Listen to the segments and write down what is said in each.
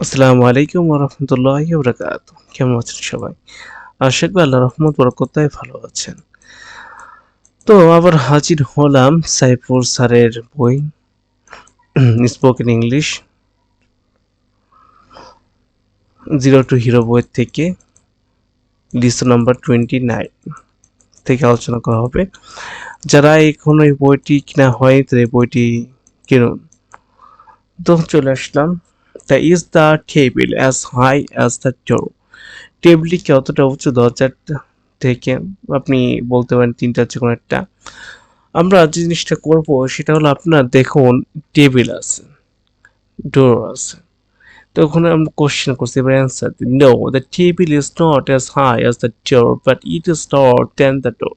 আসসালামু আলাইকুম ওয়া রাহমাতুল্লাহি ওয়া বারাকাতুহু। কেমন আছেন সবাই? আশা করি আল্লাহর রহমত বরকতায় ভালো আছেন। তো আবার হাজির হলাম সাইফুর স্যারের বই spoken English zero two hero বইয়ের থেকে লিসন নাম্বার 29 থেকে আলোচনা করা হবে। যারা এখনো এই বইটি কেনা হয়নি তাদের এই বইটি কিনুন। তো চলে আসলাম। The is the table as high as the door. টেবিলটি কতটা উঁচু দরজার থেকে আপনি বলতে পারেন তিনটা যে কোনো একটা। আমরা যে জিনিসটা করব সেটা হলো আপনার দেখুন টেবিল আছে, ডোর আছে। তো ওখানে আমরা কোশ্চেন করছি এবার অ্যান্সার দিই। No, the table is not as high as the door but it is taller than the door.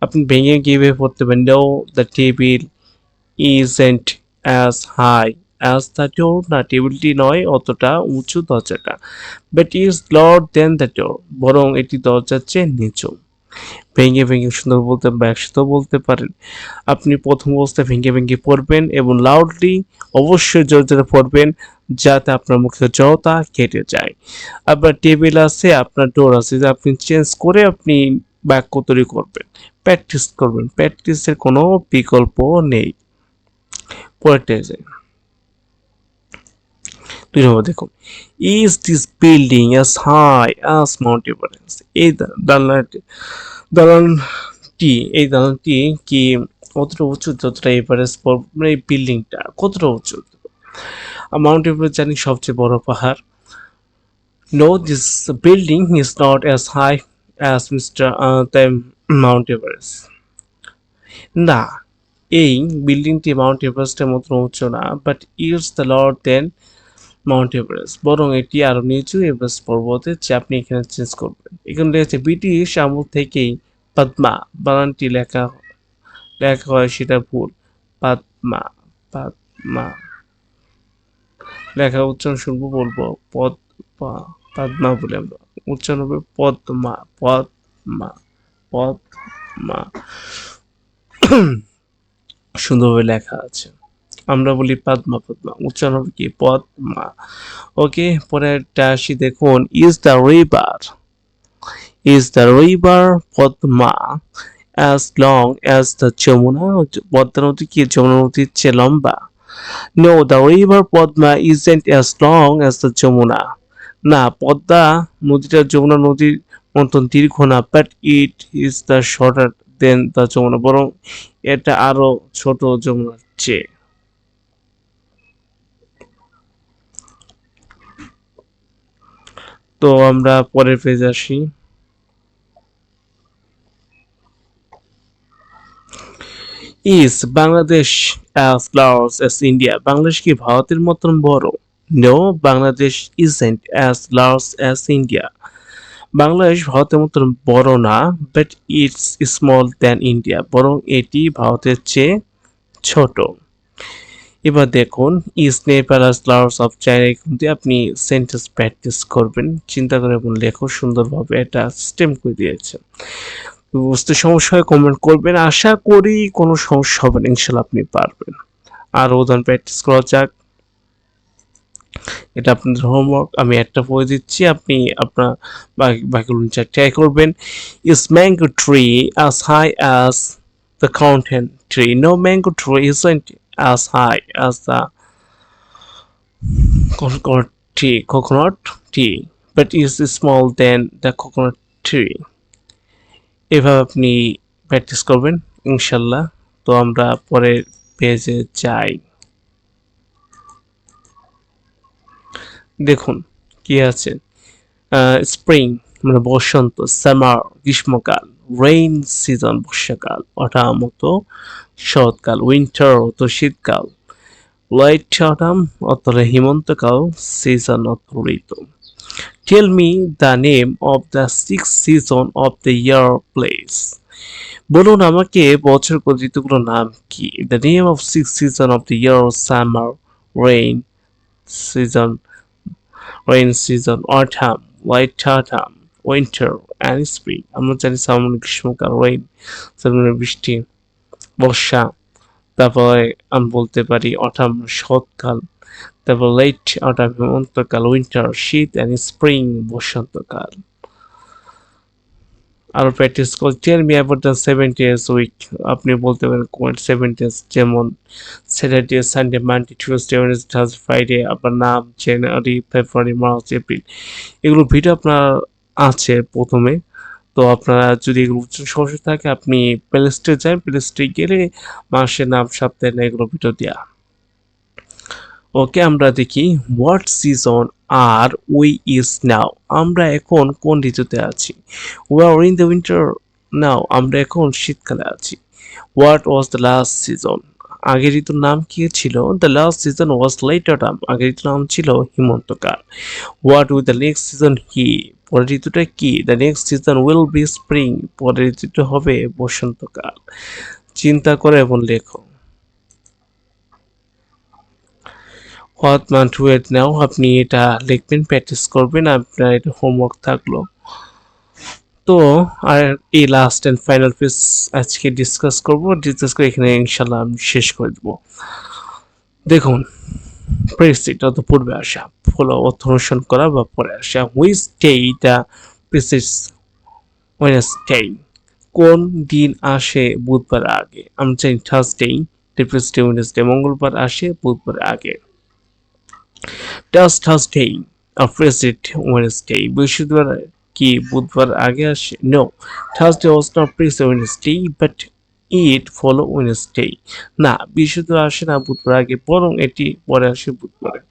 আপনি ভেঙে গিয়ে পড়তে পারেন no, the table isn't as high as the door, না টেবিলটি নয় অতটা উঁচু দরজাটা, but is lower than the door, বরং এটি দরজার চেয়ে নিচু। ভেঙে ভেঙে সুন্দর বলতে বা একসাথেও বলতে পারেন। আপনি প্রথম অবস্থায় ভেঙে ভেঙে পড়বেন এবং লাউডলি অবশ্যই জোরে জোরে পড়বেন যাতে আপনার মুখে জড়তা কেটে যায়। আবার টেবিল আছে, আপনার ডোর আছে, যে আপনি চেঞ্জ করে আপনি বাক্য তৈরি করবেন, প্র্যাকটিস করবেন। প্র্যাকটিসের কোনো বিকল্প নেই। পরেরটায় যাই। ২ নম্বর দেখুন, is this building as high as Mount Everest. এই দালানটি কি কতটা উঁচু যতটা এভারেস্ট মানে এই বিল্ডিংটা কতটা উঁচু? মাউন্ট এভারেস্ট জানি সবচেয়ে বড় পাহাড়। No, this building is not as high as the Mount Everest. না, এই বিল্ডিংটি মাউন্ট এভারেস্টের মতো উঁচু না, বাট ইটস দ্য লর্ড দেন মাউন্ট এভারেস্ট, বরং এটি আরো নিচু এভারেস্ট পর্বতের চেয়ে। আপনি এখানে চেঞ্জ করবেন। এখানে লেগেছে ব্রিটিশ আমল থেকেই পদ্মা বানানটি লেখা লেখা হয় সেটা ভুল। পদ্মা, পদ্মা লেখা উচ্চারণ শুনবো বলবো পদ্মা বলে আমরা উচ্চারণ হবে পদ্মা, পদ্মা, পদ্মা। সুন্দরভাবে লেখা আছে। আমরা বলি পদ্মা, পদ্মা উচ্চারণ হবে কি পদ্মা। ওকে, পরেরটা আসি দেখুন, is the river Padma as long as the Jamuna. Padma নদী কি যমুনা নদীর চেয়ে লম্বা? No, the river Padma isn't as long as the Jamuna. না, পদ্মা নদীটা যমুনা নদীর মতন দীর্ঘ না, but it is the shorter than the Jamuna, বরং এটা আরো ছোট যমুনার চেয়ে। তো আমরা পরের পেজে আসি। Is Bangladesh as large as India. Bangladesh কি ভারতের মতন বড়? No, Bangladesh isn't as large as India. Bangladesh ভারতের মতন বড় না, but it's small than India, বরং এটি ভারতের চেয়ে ছোট। এবার দেখুন, is Nepal as large of China. এখান দিয়ে আপনি সেন্টেন্স প্র্যাকটিস করবেন, চিন্তা করে এবং লেখো সুন্দরভাবে। এটা সিস্টেম করে দিয়েছে। বুঝতে সমস্যা হয় কমেন্ট করবেন, আশা করি কোনো সমস্যা হবে না, ইনশাল্লাহ আপনি পারবেন। আর উদাহরণ প্র্যাকটিস করা যাক। এটা আপনাদের হোমওয়ার্ক, আমি একটা পড়ে দিচ্ছি, আপনি আপনার বাকিগুলো ট্রাই করবেন। Is mango tree as high as the counting tree? No, mango tree isn't as high as the coconut tree, but is small than the coconut tree. এভাবে আপনি প্র্যাকটিস করবেন ইনশাল্লাহ। তো আমরা পরের পেজে যাই। দেখুন কি আছে, স্প্রিং মানে বসন্ত, সামার গ্রীষ্মকাল, রেইন সিজন বর্ষাকাল, অটাম তো শরৎকাল, উইন্টার তো শীতকাল, লাইট অটাম অতলে হেমন্তকাল, সিজন অত ঋতু। Tell me the name of the 6 season of the year please. বলুন আমাকে বছর ঋতুগুলোর নাম কি? The name of 6 season of the year: summer, rain season, autumn, white autumn, winter and spring. আমরা জানি সামার মানে গ্রীষ্মকাল, রেইন মানে বৃষ্টি, বর্ষা, তারপরে আমি বলতে পারি অটাম শরৎকাল, তারপর লেট অটাম হেমন্তকাল, উইন্টার শীত, অ্যান্ড স্প্রিং বসন্তকাল। আরো প্র্যাকটিস করুন। Tell me about the 7 days week. আপনি বলতে পারেন কোন 7 ডেজ, যেমন Saturday, Sunday, Monday, Tuesday, Wednesday, Thursday, Friday. আপনার নাম, জানুয়ারি, ফেব্রুয়ারি, মার্চ, এপ্রিল। এগুলো ভিডিও আপনার আছে প্রথমে। তো আপনারা যদি এগুলো বুঝতে সমস্যা থাকে, আপনি প্লে লিস্টে যান, প্লে লিস্টে গেলে মাসের নাম, সপ্তাহের নাম, এগুলো ভিডিও দেওয়া। ওকে, আমরা দেখি what season are we is now. আমরা এখন কোন ঋতুতে আছি? We are in the winter now. আমরা এখন শীতকালে আছি। What was the last season? আগের ঋতুর নাম কি ছিল? The last season was late autumn. আগের ঋতুর নাম ছিল হেমন্তকাল। What will the next season কি? পরের ঋতুটা কি? The next season will be spring. পরের ঋতুটা হবে বসন্তকাল। চিন্তা করে এবং লেখো। হোয়াট মান্থ ওয়েট নাও। আপনি এটা লিখবেন, প্র্যাকটিস করবেন, আপনার এটা হোমওয়ার্ক থাকলো। তো আর এই লাস্ট অ্যান্ড ফাইনাল পেজ আজকে ডিসকাস করে এখানে ইনশাল্লাহ আমি শেষ করে দেবো। দেখুন, প্রেসিড অত পূর্বে আসা, ফলো অর্থ অনুসরণ করা বা পরে আসা। Which day the precedes Wednesday. কোন দিন আসে বুধবার আগে? আমরা জানি থার্সডে, প্রেসিডে ওয়েডনেসডে। মঙ্গলবার আসে বুধবার আগে। Does Thursday precede Wednesday. বৃহস্পতিবার কি বুধবার আগে আসে? No, Thursday was not precede Wednesday but it follow Wednesday. না, বৃহস্পতিবার আসে না বুধবার আগে, বরং এটি পরে আসে বুধবারে।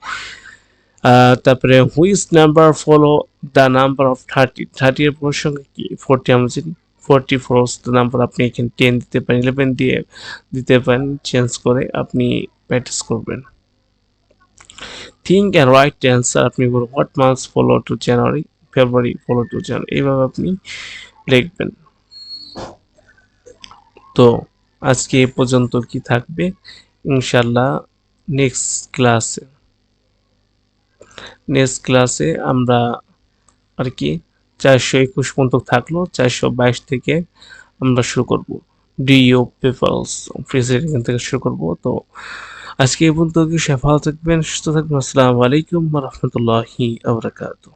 তারপরে which number follow the number of 30। 30 এর পরের সংখ্যা কি? 40। আমরা জানি 44 দ্য নাম্বার। আপনি এখানে 10 দিতে পারেন, 11 দিয়ে দিতে পারেন, চেঞ্জ করে আপনি প্র্যাকটিস করবেন। Think and write answer. আপনি বলুন what months follow to January, February follow to January, এইভাবে আপনি লিখবেন। তো আজকে এ পর্যন্ত কি থাকবে, ইনশাল্লাহ নেক্সট ক্লাসে আমরা আর কি 421 পর্যন্ত থাকলো, 422 থেকে আমরা শুরু করব। ডিও পেপালস প্রেসিডেন্ট থেকে শুরু করব। তো আজকে এই পর্যন্ত কি, সবাই ভালো থাকবেন, সুস্থ থাকবেন। আসসালামু আলাইকুম ওয়া রাহমাতুল্লাহি ওয়া বারাকাতুহু।